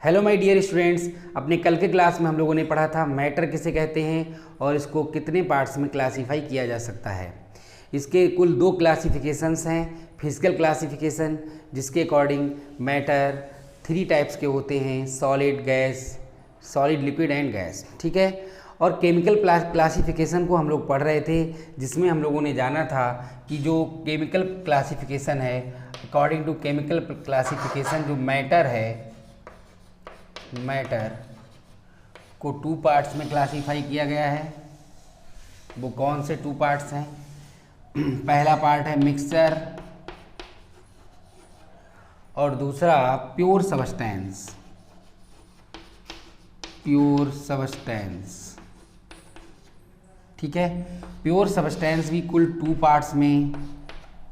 Hello my dear students, अपने कल के क्लास में हम लोगों ने पढ़ा था मैटर किसे कहते हैं और इसको कितने पार्ट्स में क्लासीफाई किया जा सकता है। इसके कुल दो क्लासिफिकेशंस हैं। फिजिकल क्लासिफिकेशन जिसके अकॉर्डिंग मैटर 3 टाइप्स के होते हैं, solid, gas, solid, liquid and gas, ठीक है। और केमिकल क्लासिफिकेशन को हम लोग पढ़ रहे थे, जिसमें हम लोगों ने जाना था कि जो केमिकल क्लासिफिकेशन है, अकॉर्डिंग टू केमिकल क्लासिफिकेशन जो मैटर को 2 पार्ट्स में क्लासीफाई किया गया है। वो कौन से 2 पार्ट्स हैं? पहला पार्ट है मिक्सचर और दूसरा प्योर सब्सटेंस, ठीक है। प्योर सब्सटेंस भी कुल 2 पार्ट्स में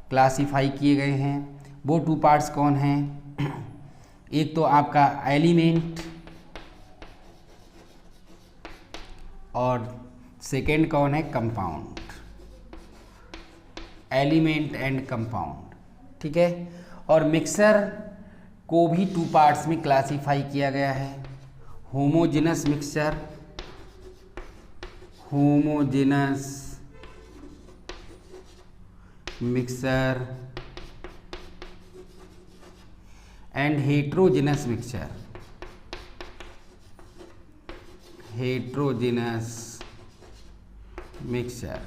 क्लासीफाई किए गए हैं। वो 2 पार्ट्स कौन हैं? एक तो आपका एलिमेंट और सेकेंड कौन है? कंपाउंड। एलिमेंट एंड कंपाउंड, ठीक है। और मिक्सर को भी 2 पार्ट्स में क्लासीफाई किया गया है। Homogeneous mixer and heterogeneous mixer,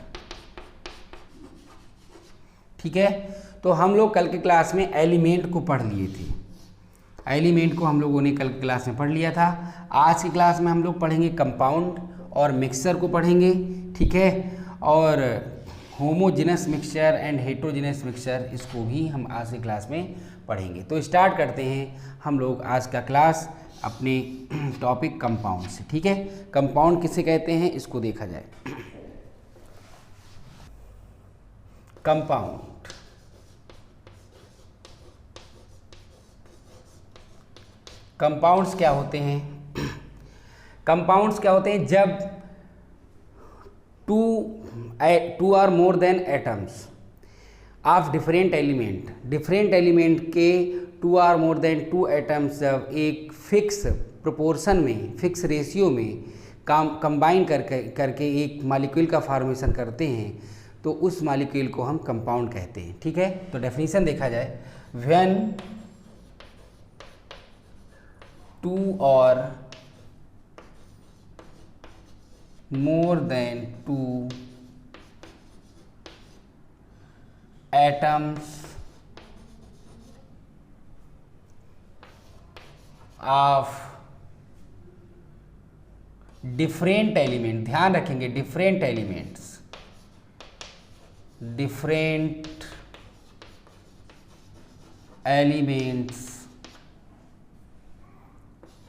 ठीक है। तो हम लोग कल के क्लास में एलिमेंट को पढ़ लिए थे। एलिमेंट को हम लोगों ने कल की क्लास में पढ़ लिया था। आज की क्लास में हम लोग पढ़ेंगे कंपाउंड और मिक्सर को पढ़ेंगे, ठीक है। और homogeneous mixture and heterogeneous mixture, इसको भी हम आज की क्लास में पढ़ेंगे। तो स्टार्ट करते हैं हम लोग आज का क्लास अपने टॉपिक कंपाउंड से, ठीक है। कंपाउंड किसे कहते हैं इसको देखा जाए। कंपाउंड्स क्या होते हैं? कंपाउंड्स क्या होते हैं? जब two or more than atoms of different element के 2 आर मोर देन 2 एटम्स जब एक फिक्स प्रोपोर्शन में, फिक्स रेशियो में कंबाइन करके एक मॉलिक्यूल का फॉर्मेशन करते हैं, तो उस मॉलिक्यूल को हम कंपाउंड कहते हैं, ठीक है। तो डेफिनेशन देखा जाए, when 2 or more than 2 atoms of different element, ध्यान रखेंगे different elements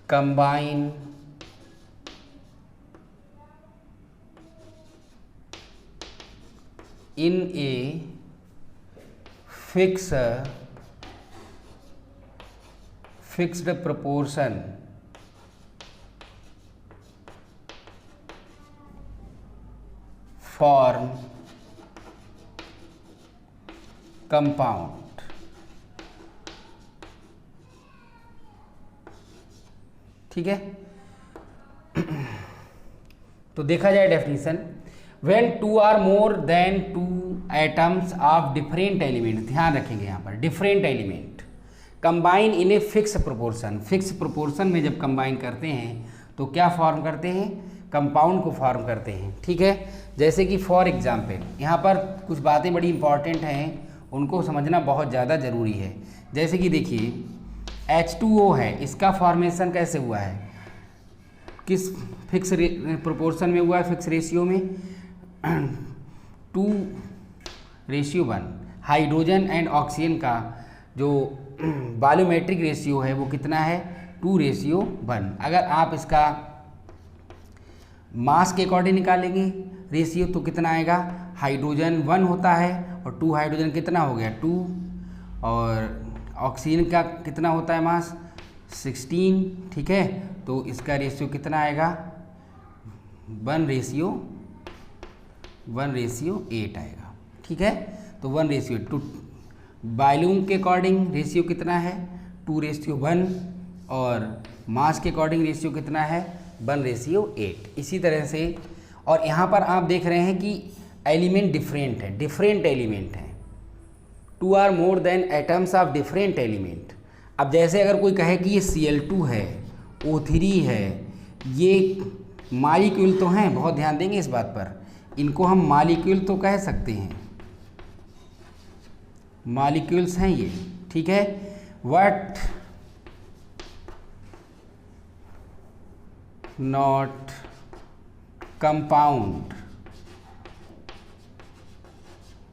combine in a fixed proportion form compound, ठीक है। तो देखा जाए definition, when 2 or more than 2 atoms of different element, ध्यान रखेंगे यहाँ पर different element combine in a fix proportion में जब कंबाइन करते हैं तो क्या फॉर्म करते हैं? कंपाउंड को फॉर्म करते हैं, ठीक है। जैसे कि फॉर एग्जाम्पल यहाँ पर कुछ बातें बड़ी इंपॉर्टेंट हैं, उनको समझना बहुत ज़्यादा ज़रूरी है। जैसे कि देखिए H2O है, इसका फॉर्मेशन कैसे हुआ है? किस फिक्स प्रोपोर्शन में हुआ है? फिक्स रेशियो में 2:1। हाइड्रोजन एंड ऑक्सीजन का जो वॉल्यूमेट्रिक रेशियो है वो कितना है? 2:1। अगर आप इसका मास के अकॉर्डिंग निकालेंगे रेशियो तो कितना आएगा? हाइड्रोजन 1 होता है और 2 हाइड्रोजन कितना हो गया? 2, और ऑक्सीजन का कितना होता है मास? 16, ठीक है। तो इसका रेशियो कितना आएगा? 1:8 आएगा, ठीक है। तो 1:2। वॉल्यूम के अकॉर्डिंग रेशियो कितना है? 2:1। और मास के अकॉर्डिंग रेशियो कितना है 1:8। इसी तरह से और यहाँ पर आप देख रहे हैं कि एलिमेंट डिफरेंट है, डिफरेंट एलिमेंट है, 2 or more than atoms of different element. अब जैसे अगर कोई कहे कि ये Cl2 है, O3 है, ये मालिक्यूल तो हैं, बहुत ध्यान देंगे इस बात पर, इनको हम मालिक्यूल तो कह सकते हैं, मालिक्यूल्स हैं ये, ठीक है। But not compound.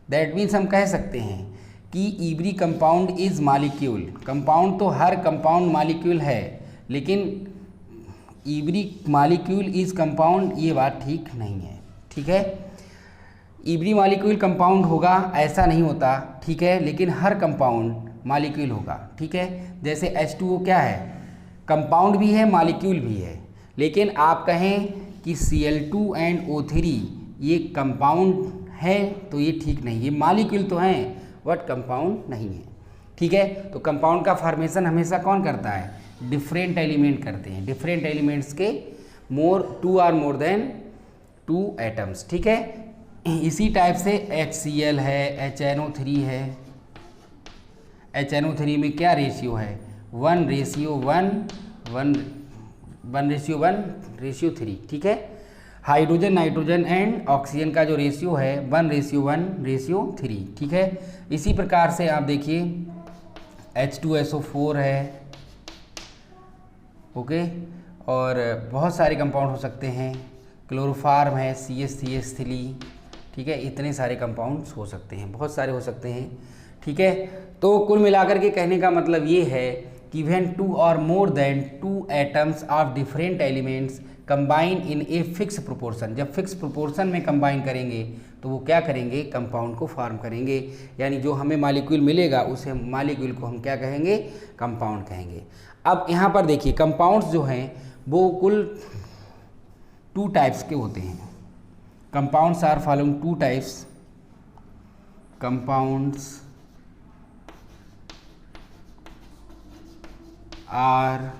That means हम कह सकते हैं कि every compound is molecule. Compound तो हर कंपाउंड मालिक्यूल है, लेकिन एवरी मालिक्यूल इज कंपाउंड, ये बात ठीक नहीं है, ठीक है। एवरी मालिक्यूल कंपाउंड होगा ऐसा नहीं होता, ठीक है, लेकिन हर कंपाउंड मालिक्यूल होगा, ठीक है। जैसे H2O क्या है, कंपाउंड भी है मालिक्यूल भी है, लेकिन आप कहें कि Cl2 एंड O3 ये कंपाउंड है तो ये ठीक नहीं, ये मालिक्यूल तो हैं बट कंपाउंड नहीं है, ठीक है। तो कंपाउंड का फॉर्मेशन हमेशा कौन करता है, डिफरेंट एलिमेंट करते हैं, डिफरेंट एलिमेंट्स के 2 आर मोर देन 2 एटम्स, ठीक है। इसी टाइप से HCl है, HNO3 है, HNO3 में क्या रेशियो है 1:1:3, ठीक है। हाइड्रोजन नाइट्रोजन एंड ऑक्सीजन का जो रेशियो है 1:1:3, ठीक है। इसी प्रकार से आप देखिए H2SO4 है, ओके, और बहुत सारे कंपाउंड हो सकते हैं, क्लोरोफार्म है, CH3, ठीक है। इतने सारे कंपाउंड्स हो सकते हैं, बहुत सारे हो सकते हैं, ठीक है। तो कुल मिलाकर के कहने का मतलब ये है कि व्हेन 2 और more than 2 atoms of different elements combine in a fix proportion, जब फिक्स प्रोपोर्शन में कंबाइन करेंगे तो वो क्या करेंगे, कंपाउंड को फॉर्म करेंगे, यानी जो हमें मालिक्यूल मिलेगा उसे मालिक्यूल को हम क्या कहेंगे, कंपाउंड कहेंगे। अब यहाँ पर देखिए कंपाउंड्स जो हैं वो कुल 2 टाइप्स के होते हैं। Compounds are following 2 types, compounds are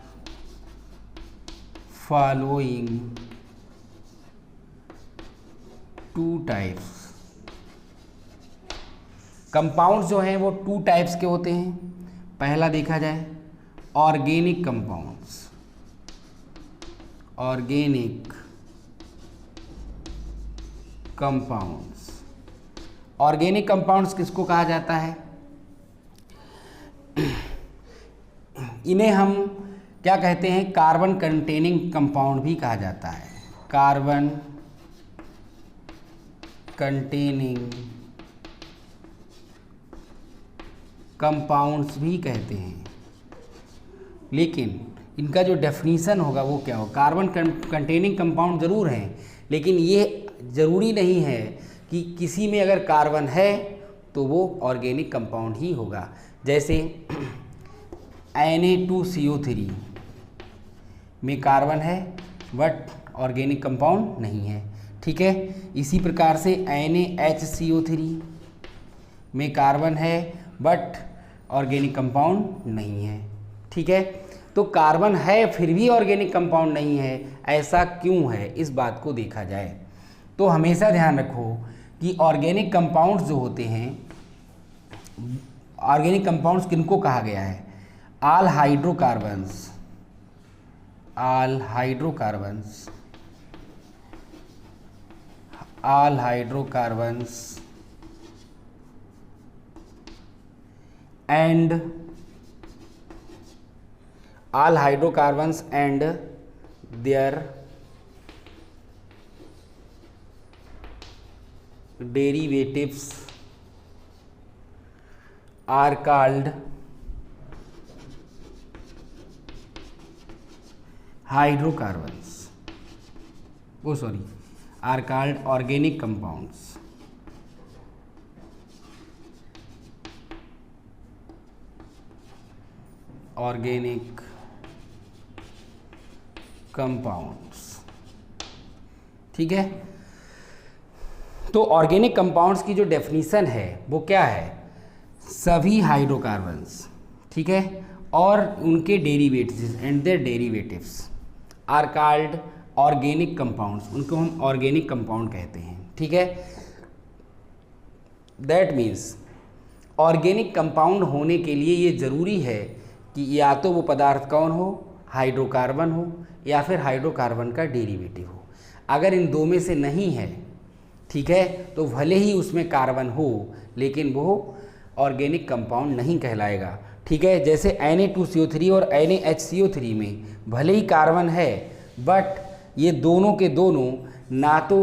following 2 types. Compounds जो हैं वो 2 टाइप्स के होते हैं। पहला देखा जाए organic compounds, organic compounds. Organic compounds किसको कहा जाता है, इन्हें हम क्या कहते हैं, कार्बन कंटेनिंग कंपाउंड भी कहा जाता है, कार्बन कंटेनिंग कंपाउंड्स भी कहते हैं। लेकिन इनका जो डेफिनीशन होगा वो क्या हो, कार्बन कंटेनिंग कंपाउंड ज़रूर हैं, लेकिन ये ज़रूरी नहीं है कि किसी में अगर कार्बन है तो वो ऑर्गेनिक कंपाउंड ही होगा। जैसे Na2CO3 में कार्बन है बट ऑर्गेनिक कंपाउंड नहीं है, ठीक है। इसी प्रकार से NaHCO3 में कार्बन है बट ऑर्गेनिक कंपाउंड नहीं है, ठीक है। तो कार्बन है फिर भी ऑर्गेनिक कंपाउंड नहीं है, ऐसा क्यों है, इस बात को देखा जाए। तो हमेशा ध्यान रखो कि ऑर्गेनिक कंपाउंड्स जो होते हैं, ऑर्गेनिक कंपाउंड्स किनको कहा गया है, all hydrocarbons, all hydrocarbons, all hydrocarbons and all hydrocarbons and their derivatives are called hydrocarbons, are called organic compounds. Organic compounds, ठीक है। तो ऑर्गेनिक कंपाउंड्स की जो डेफिनीशन है वो क्या है, सभी हाइड्रोकार्बन्स, ठीक है, और उनके derivatives and their derivatives are called organic compounds, उनको हम ऑर्गेनिक कंपाउंड कहते हैं। ठीक है, दैट मीन्स ऑर्गेनिक कंपाउंड होने के लिए ये ज़रूरी है कि या तो वो पदार्थ कौन हो, हाइड्रोकार्बन हो या फिर हाइड्रोकार्बन का डेरिवेटिव हो। अगर इन दो में से नहीं है, ठीक है, तो भले ही उसमें कार्बन हो लेकिन वो ऑर्गेनिक कंपाउंड नहीं कहलाएगा। ठीक है, जैसे Na2CO3 और NaHCO3 में भले ही कार्बन है बट ये दोनों के दोनों ना तो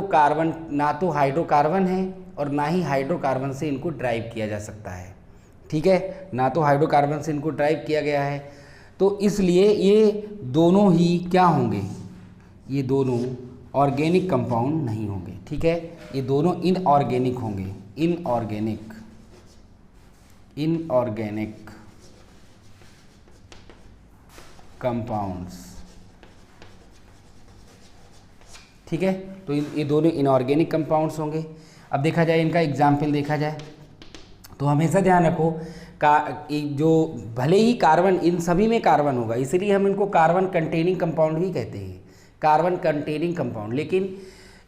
हाइड्रोकार्बन है और ना ही हाइड्रोकार्बन से इनको ड्राइव किया जा सकता है। ठीक है, ना तो हाइड्रोकार्बन से इनको ड्राइव किया गया है, तो इसलिए ये दोनों ही क्या होंगे, ये दोनों ऑर्गेनिक कंपाउंड नहीं होंगे। ठीक है, ये दोनों इनऑर्गेनिक होंगे, इनऑर्गेनिक कंपाउंड्स। ठीक है, तो ये दोनों इनऑर्गेनिक कंपाउंड्स होंगे। अब देखा जाए इनका एग्जाम्पल देखा जाए तो हमेशा ध्यान रखो जो भले ही कार्बन, इन सभी में कार्बन होगा, इसलिए हम इनको कार्बन कंटेनिंग कंपाउंड भी कहते हैं, कार्बन कंटेनिंग कंपाउंड। लेकिन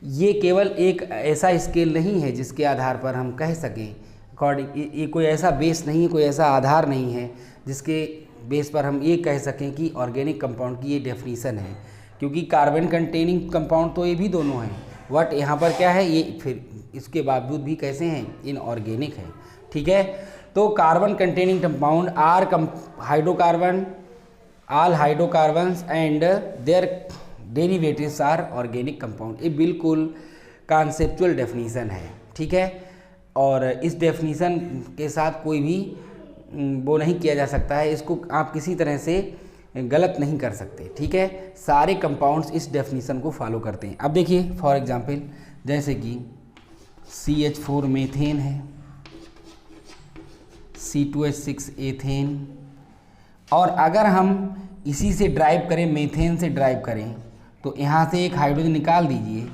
ये केवल एक ऐसा स्केल नहीं है जिसके आधार पर हम कह सकें अकॉर्डिंग, ये कोई ऐसा बेस नहीं है, कोई ऐसा आधार नहीं है जिसके बेस पर हम ये कह सकें कि ऑर्गेनिक कंपाउंड की ये डेफिनीसन है, क्योंकि कार्बन कंटेनिंग कंपाउंड तो ये भी दोनों हैं, बट यहाँ पर क्या है, ये फिर इसके बावजूद भी कैसे हैं, इनऑर्गेनिक है। ठीक है, तो carbon containing compound are hydrocarbon, all hydrocarbons and their derivatives are organic compound. ये बिल्कुल कॉन्सेप्चुअल डेफिनीसन है। ठीक है, और इस डेफिनीसन के साथ कोई भी वो नहीं किया जा सकता है, इसको आप किसी तरह से गलत नहीं कर सकते। ठीक है, सारे कंपाउंड्स इस डेफिनीसन को फॉलो करते हैं। अब देखिए फॉर एग्जांपल जैसे कि CH4 मीथेन है, C2H6 एथेन, और अगर हम इसी से ड्राइव करें, मीथेन से ड्राइव करें, तो यहाँ से एक हाइड्रोजन निकाल दीजिए,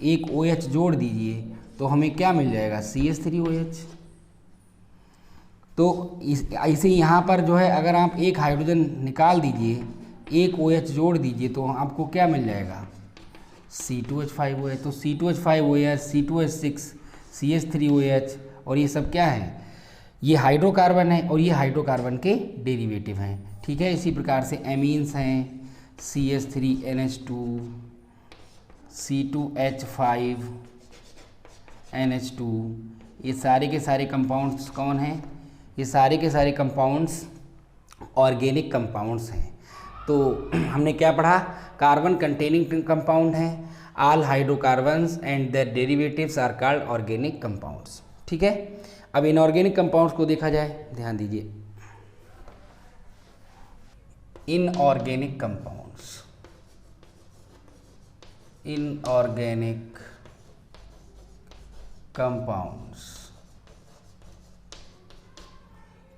एक OH जोड़ दीजिए, तो हमें क्या मिल जाएगा, CH3OH। तो ऐसे यहाँ पर जो है अगर आप एक हाइड्रोजन निकाल दीजिए, एक OH जोड़ दीजिए, तो आपको क्या मिल जाएगा, C2H5OH। तो C2H5OH, C2H6, CH3OH, और ये सब क्या है, ये हाइड्रोकार्बन है और ये हाइड्रोकार्बन के डेरिवेटिव हैं। ठीक है, इसी प्रकार से एमीन्स हैं, CH3NH2, C2H5NH2, ये सारे के सारे कंपाउंड्स कौन हैं, ये सारे के सारे कंपाउंड्स ऑर्गेनिक कंपाउंड्स हैं। तो हमने क्या पढ़ा, कार्बन कंटेनिंग कंपाउंड हैं, all hydrocarbons and their derivatives are called organic compounds. ठीक है, अब इनऑर्गेनिक कंपाउंड्स को देखा जाए, ध्यान दीजिए, inorganic compounds, inorganic compounds,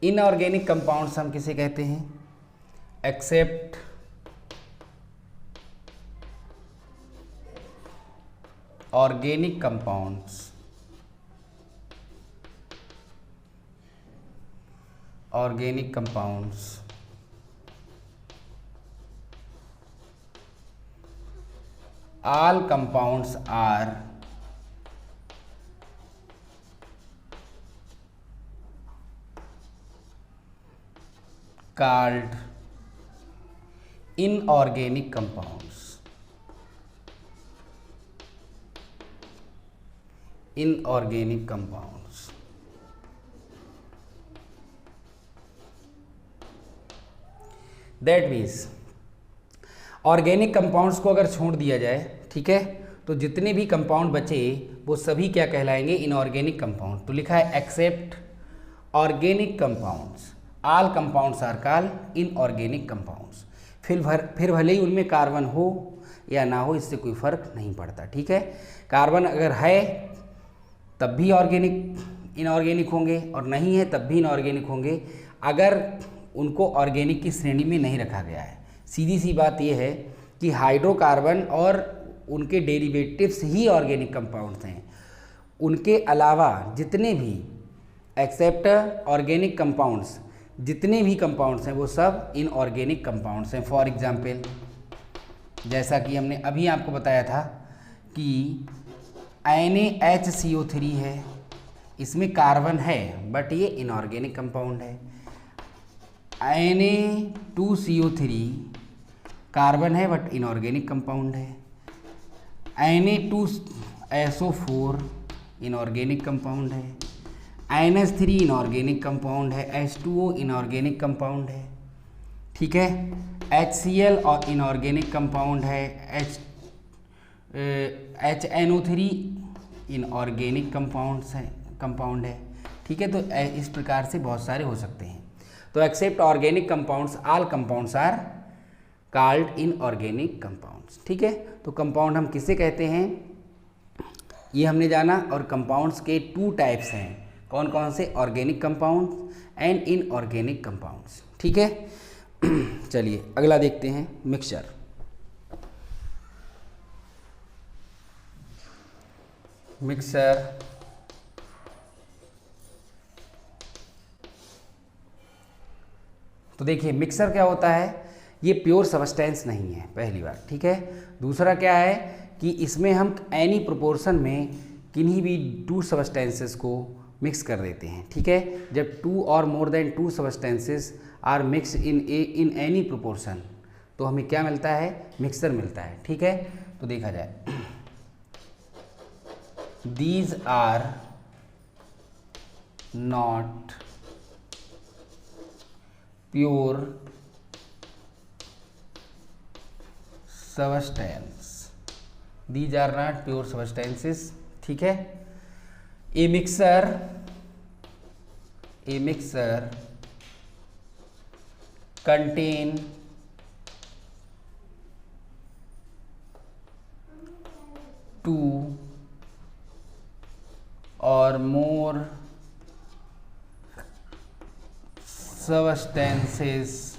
inorganic compounds हम किसे कहते हैं, except organic compounds, organic compounds all compounds are called inorganic compounds, inorganic compounds। That means organic compounds को अगर छोड़ दिया जाए, ठीक है, तो जितने भी कंपाउंड बचे वो सभी क्या कहलाएंगे, इनऑर्गेनिक कंपाउंड। तो लिखा है except organic compounds, all compounds are called inorganic compounds. फिर भले ही उनमें कार्बन हो या ना हो, इससे कोई फर्क नहीं पड़ता। ठीक है, कार्बन अगर है तब भी इनऑर्गेनिक होंगे और नहीं है तब भी इनऑर्गेनिक होंगे, अगर उनको ऑर्गेनिक की श्रेणी में नहीं रखा गया है। सीधी सी बात यह है कि हाइड्रोकार्बन और उनके डेरिवेटिव्स ही ऑर्गेनिक कंपाउंड्स हैं। उनके अलावा जितने भी एक्सेप्ट ऑर्गेनिक कंपाउंड्स जितने भी कंपाउंड्स हैं वो सब इनऑर्गेनिक कंपाउंड्स हैं। फॉर एग्जांपल जैसा कि हमने अभी आपको बताया था कि NaHCO3 है, इसमें कार्बन है बट ये इनऑर्गेनिक कंपाउंड है। Na2CO3 कार्बन है बट इनऑर्गेनिक कंपाउंड है। Na2SO4 इनऑर्गेनिक कंपाउंड है। NH3 इनऑर्गेनिक कंपाउंड है। H2O इनऑर्गेनिक कंपाउंड है, ठीक है। HCl और इनऑर्गेनिक कंपाउंड है। HNO3 इनऑर्गेनिक कंपाउंड है, ठीक है। तो इस प्रकार से बहुत सारे हो सकते हैं। तो except organic compounds all compounds are called inorganic compounds, ठीक है। तो कंपाउंड हम किसे कहते हैं ये हमने जाना। और कंपाउंड्स के 2 टाइप्स हैं, कौन कौन से? Organic compounds and inorganic compounds, ठीक है। चलिए अगला देखते हैं, मिक्सचर। मिक्सचर तो देखिए मिक्सर क्या होता है, ये प्योर सब्सटेंस नहीं है, पहली बात, ठीक है। दूसरा क्या है कि इसमें हम एनी प्रोपोर्शन में किन्हीं भी 2 सब्सटेंसेस को मिक्स कर देते हैं, ठीक है। जब 2 और more than 2 substances are mix in any proportion तो हमें क्या मिलता है? मिक्सर मिलता है, ठीक है। तो देखा जाए, these are not pure substance, these are not pure substances, ठीक है। A mixture contain two or more substances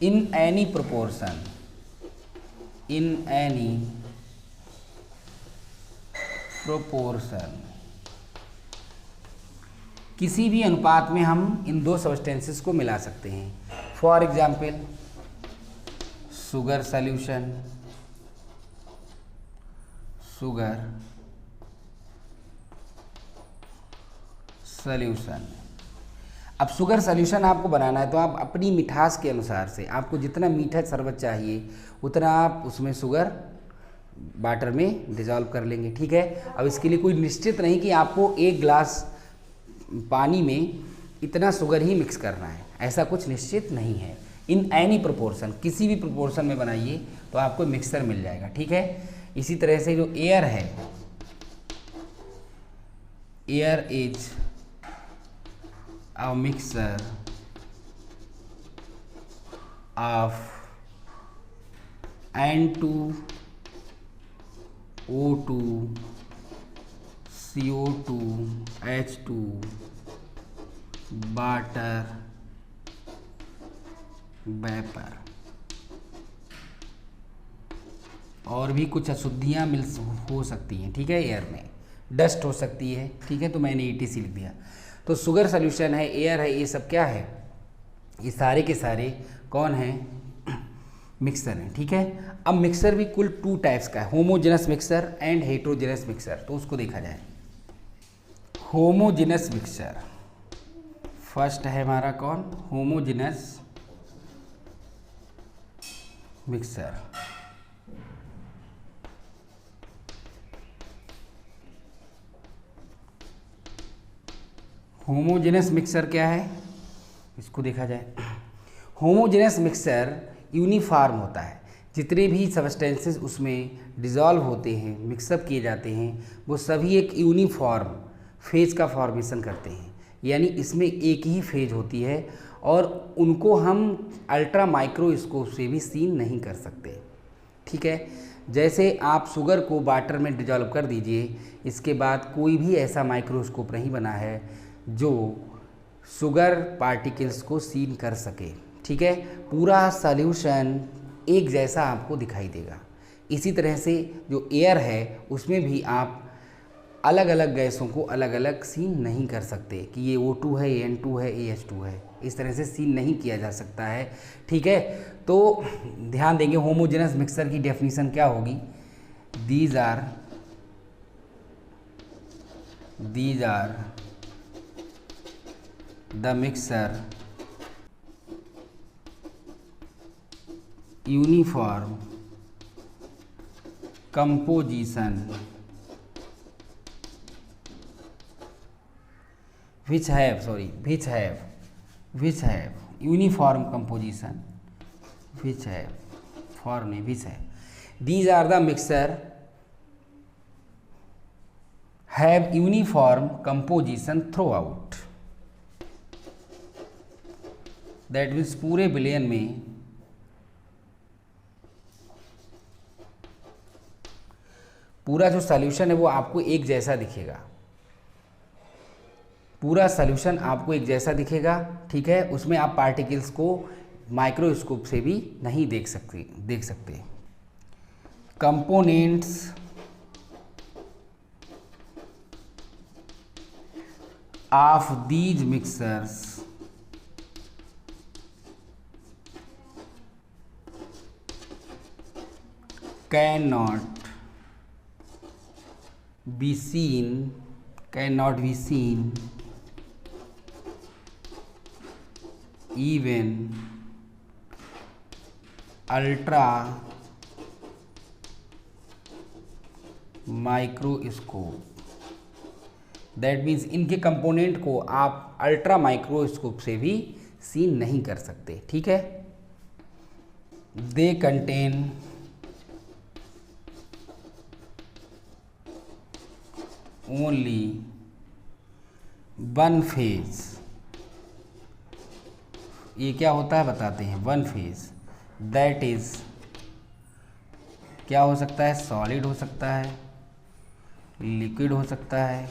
in any proportion, किसी भी अनुपात में हम इन 2 सब्सटेंसेस को मिला सकते हैं। फॉर एग्जाम्पल शुगर सॉल्यूशन, अब शुगर सॉल्यूशन आपको बनाना है तो आप अपनी मिठास के अनुसार से, आपको जितना मीठा शरबत चाहिए उतना आप उसमें शुगर वाटर में डिज़ोल्व कर लेंगे, ठीक है। अब इसके लिए कोई निश्चित नहीं कि आपको 1 ग्लास पानी में इतना शुगर ही मिक्स करना है, ऐसा कुछ निश्चित नहीं है। इन एनी प्रोपोर्शन, किसी भी प्रोपोर्शन में बनाइए तो आपको मिक्सर मिल जाएगा, ठीक है। इसी तरह से जो एयर है, air is a mixer of N2O2 CO2 H2 water vapour, और भी कुछ अशुद्धियाँ हो सकती हैं, ठीक है। एयर में डस्ट हो सकती है, ठीक है। तो मैंने ETC लिख दिया। तो शुगर सॉल्यूशन है, एयर है, ये सब क्या है? ये सारे के सारे कौन हैं? मिक्सर हैं, ठीक है। अब मिक्सर भी कुल 2 टाइप्स का है, homogeneous mixer and heterogeneous mixer. तो उसको देखा जाए। होमोजेनस मिक्सर फर्स्ट है हमारा कौन? Homogeneous mixer. होमोजेनस मिक्सर क्या है, इसको देखा जाए। होमोजेनस मिक्सर यूनिफॉर्म होता है, जितने भी सब्सटेंसेस उसमें डिज़ोल्व होते हैं, मिक्सअप किए जाते हैं, वो सभी एक यूनिफॉर्म फेज का फॉर्मेशन करते हैं। यानी इसमें एक ही फेज होती है और उनको हम अल्ट्रा माइक्रोस्कोप से भी सीन नहीं कर सकते, ठीक है। जैसे आप शुगर को वाटर में डिज़ोल्व कर दीजिए, इसके बाद कोई भी ऐसा माइक्रोस्कोप नहीं बना है जो शुगर पार्टिकल्स को सीन कर सके, ठीक है। पूरा सॉल्यूशन एक जैसा आपको दिखाई देगा। इसी तरह से जो एयर है उसमें भी आप अलग अलग गैसों को अलग अलग सीन नहीं कर सकते कि ये O2 है, ये N2 है, ये H2 है, इस तरह से सीन नहीं किया जा सकता है। ठीक है, तो ध्यान देंगे होमोजेनस मिक्सर की डेफिनेशन क्या होगी। These are the mixture uniform composition which have uniform composition, which have these are the mixture have uniform composition throughout, that means पूरे बिलियन में पूरा जो सॉल्यूशन है वो आपको एक जैसा दिखेगा, पूरा सॉल्यूशन आपको एक जैसा दिखेगा। ठीक है, उसमें आप पार्टिकल्स को माइक्रोस्कोप से भी नहीं देख सकते। Components of these mixtures can not be scene even ultra microscope, that means इनके कंपोनेंट को आप अल्ट्रा माइक्रोस्कोप से भी सीन नहीं कर सकते। ठीक है, दे कंटेन ओनली वन फेज। ये क्या होता है बताते हैं। वन फेज दैट इज क्या हो सकता है, सॉलिड हो सकता है, लिक्विड हो सकता है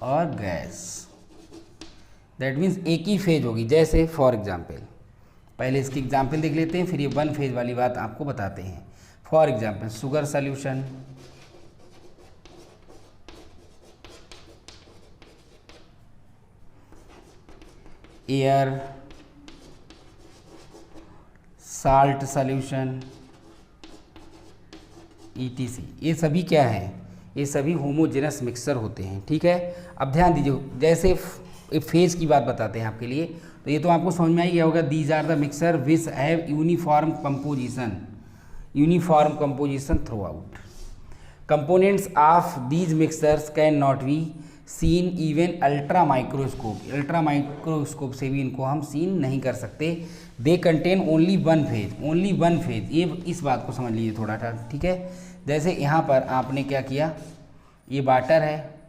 और गैस। दैट मीन्स एक ही फेज होगी। जैसे फॉर एग्जांपल, पहले इसकी एग्जांपल देख लेते हैं, फिर ये वन फेज वाली बात आपको बताते हैं। For example sugar solution, air, salt solution, ETC, ये सभी क्या है, ये सभी होमोजेनस मिक्सचर होते हैं। ठीक है, अब ध्यान दीजिए, जैसे फेज की बात बताते हैं आपके लिए, तो ये तो आपको समझ में आ गया होगा। These are the mixture which have uniform composition throughout. Components of these mixtures can not be seen even ultra microscope से भी इनको हम सीन नहीं कर सकते। They contain only one phase, ये इस बात को समझ लीजिए थोड़ा सा। ठीक है, जैसे यहाँ पर आपने क्या किया, ये वाटर है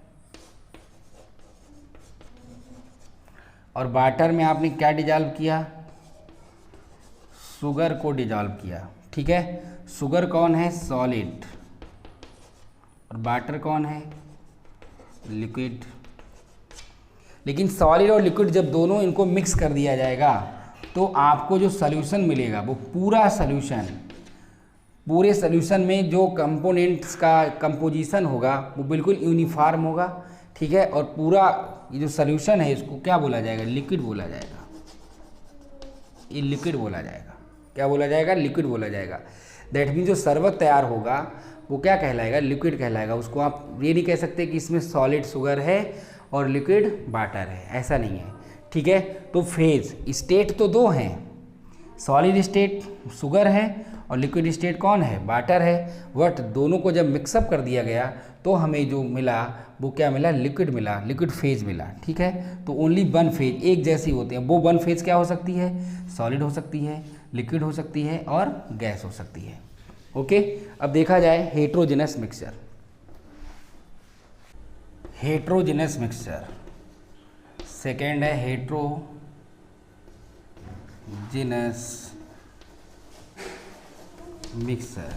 और वाटर में आपने क्या डिजॉल्व किया, शुगर को डिजॉल्व किया। ठीक है, शुगर कौन है, सॉलिड, और वाटर कौन है, लिक्विड। लेकिन सॉलिड और लिक्विड जब दोनों इनको मिक्स कर दिया जाएगा तो आपको जो सॉल्यूशन मिलेगा वो पूरे सॉल्यूशन में जो कंपोनेंट्स का कंपोजिशन होगा वो बिल्कुल यूनिफॉर्म होगा। ठीक है, और पूरा ये जो सॉल्यूशन है इसको क्या बोला जाएगा, लिक्विड बोला जाएगा। ये लिक्विड बोला जाएगा, क्या बोला जाएगा, लिक्विड बोला जाएगा। दैट मीन जो शरबत तैयार होगा वो क्या कहलाएगा, लिक्विड कहलाएगा। उसको आप ये नहीं कह सकते कि इसमें सॉलिड शुगर है और लिक्विड वाटर है, ऐसा नहीं है। ठीक है, तो फेज स्टेट तो दो हैं, सॉलिड स्टेट शुगर है और लिक्विड स्टेट कौन है, वाटर है। बट दोनों को जब मिक्सअप कर दिया गया तो हमें जो मिला वो क्या मिला, लिक्विड फेज मिला। ठीक है, तो ओनली वन फेज, एक जैसी होते हैं वो। वन फेज क्या हो सकती है, सॉलिड हो सकती है, लिक्विड हो सकती है और गैस हो सकती है। ओके, अब देखा जाए heterogeneous mixture. Heterogeneous mixture second है, हेट्रोजेनस मिक्सचर।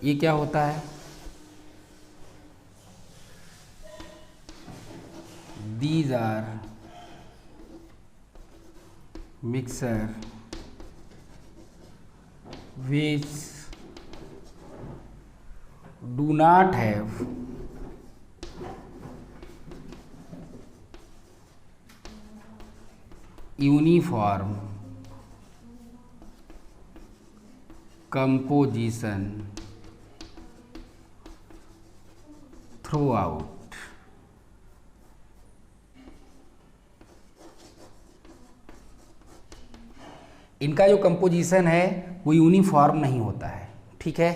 ये क्या होता है, these are mixture which do not have uniform composition throughout. इनका जो कंपोजिशन है वो यूनिफॉर्म नहीं होता है, ठीक है।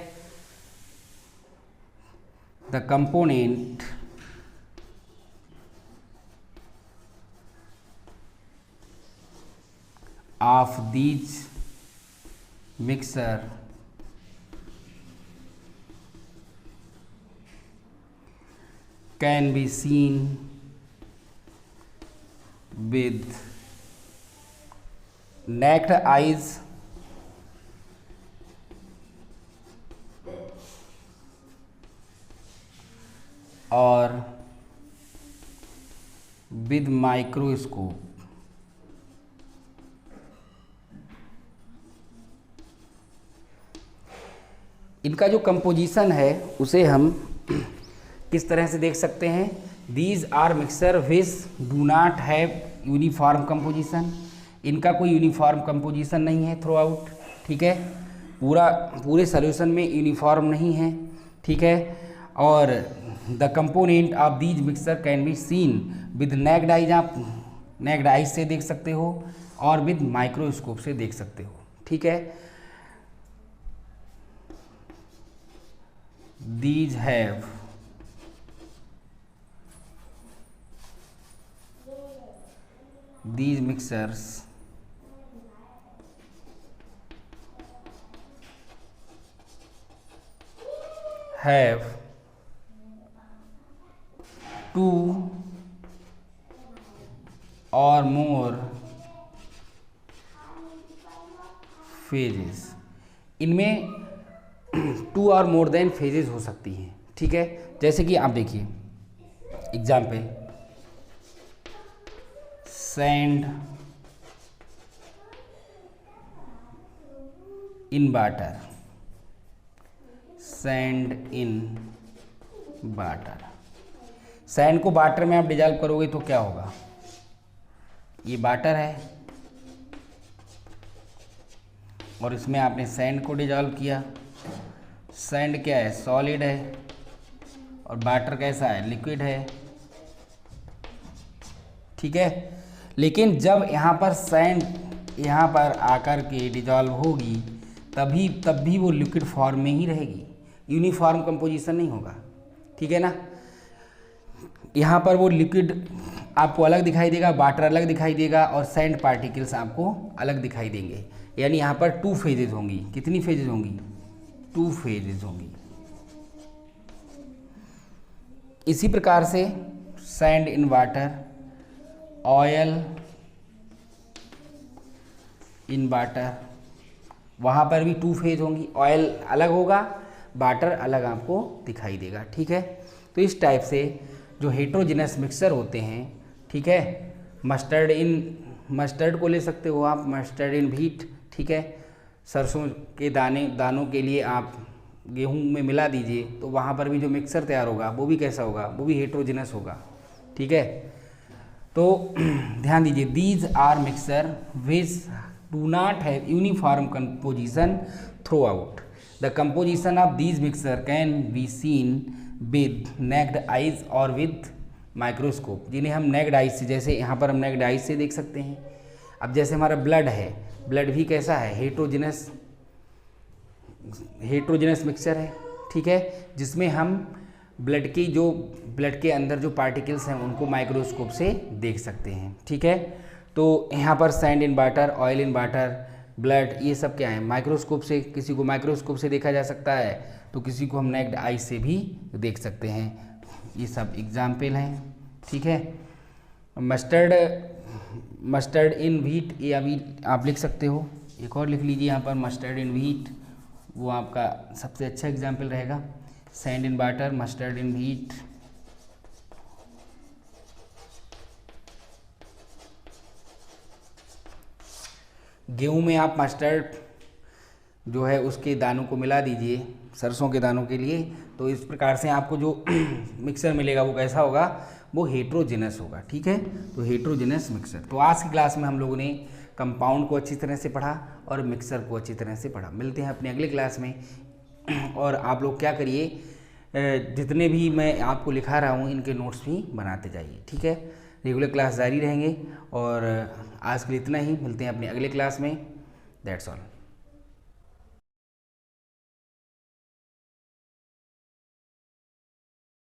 The component of these mixture can be seen with naked eyes और with microscope. इनका जो कंपोजिशन है उसे हम किस तरह से देख सकते हैं? These are mixture which do not have uniform composition. इनका कोई यूनिफॉर्म कंपोजिशन नहीं है थ्रू आउट, ठीक है। पूरे सॉल्यूशन में यूनिफॉर्म नहीं है, ठीक है। और the component of these mixture can be seen with naked eyes, आप नेक्ड आइज से देख सकते हो और विद माइक्रोस्कोप से देख सकते हो, ठीक है। These have these mixers have two or more phases. इनमें टू और मोर देन फेजेस हो सकती हैं, ठीक है। जैसे कि आप देखिए example, sand in water, sand in water. Sand को वाटर में आप डिजॉल्व करोगे तो क्या होगा? ये वाटर है और इसमें आपने सैंड को डिजॉल्व किया। सैंड क्या है? सॉलिड है और वाटर कैसा है? लिक्विड है, ठीक है। लेकिन जब यहाँ पर सैंड यहाँ पर आकर के डिजॉल्व होगी तब भी वो लिक्विड फॉर्म में ही रहेगी, यूनिफॉर्म कंपोजिशन नहीं होगा, ठीक है ना। यहाँ पर वो लिक्विड आपको अलग दिखाई देगा, वाटर अलग दिखाई देगा और सैंड पार्टिकल्स आपको अलग दिखाई देंगे। यानी यहाँ पर टू फेजेज होंगी। कितनी फेजेज होंगी? टू फेजेज होंगी। इसी प्रकार से sand in water, oil in water, वहाँ पर भी टू फेज होंगी। ऑयल अलग होगा, वाटर अलग आपको दिखाई देगा, ठीक है। तो इस टाइप से जो हेट्रोजिनस मिक्सर होते हैं, ठीक है, मस्टर्ड को ले सकते हो आप, मस्टर्ड इन व्हीट, ठीक है। सरसों के दानों के लिए आप गेहूं में मिला दीजिए तो वहाँ पर भी जो मिक्सर तैयार होगा वो भी कैसा होगा? वो भी हेट्रोजिनस होगा, ठीक है। तो ध्यान दीजिए, these are mixture which do not have uniform composition throughout. The composition of these mixture can be seen with naked eyes और विद माइक्रोस्कोप, जिन्हें हम नेक्ड आइज से, जैसे यहाँ पर हम नेक्ड आइज से देख सकते हैं। अब जैसे हमारा ब्लड है, ब्लड भी कैसा है? हेट्रोजिनस मिक्सचर है, ठीक है, जिसमें हम ब्लड के अंदर जो पार्टिकल्स हैं उनको माइक्रोस्कोप से देख सकते हैं, ठीक है। तो यहाँ पर sand in water, oil in water, blood, ये सब क्या है? माइक्रोस्कोप से, किसी को माइक्रोस्कोप से देखा जा सकता है तो किसी को हम नेक्ड आई से भी देख सकते हैं। ये सब एग्जाम्पल हैं, ठीक है। मस्टर्ड इन व्हीट, ये अभी आप लिख सकते हो। एक और लिख लीजिए यहाँ पर, मस्टर्ड इन व्हीट, वो आपका सबसे अच्छा एग्जाम्पल रहेगा। Sand in water, mustard in wheat. गेहूं में आप मस्टर्ड जो है उसके दानों को मिला दीजिए सरसों के दानों के लिए, तो इस प्रकार से आपको जो मिक्सर मिलेगा वो कैसा होगा, वो हेट्रोजेनस होगा। ठीक है, तो हेट्रोजेनस मिक्सर। तो आज की क्लास में हम लोगों ने कंपाउंड को अच्छी तरह से पढ़ा और मिक्सर को अच्छी तरह से पढ़ा। मिलते हैं अपने अगले क्लास में। और आप लोग क्या करिए, जितने भी मैं आपको लिखा रहा हूँ इनके नोट्स भी बनाते जाइए। ठीक है, रेगुलर क्लास जारी रहेंगे और आज के लिए इतना ही। मिलते हैं अपने अगले क्लास में। That's all.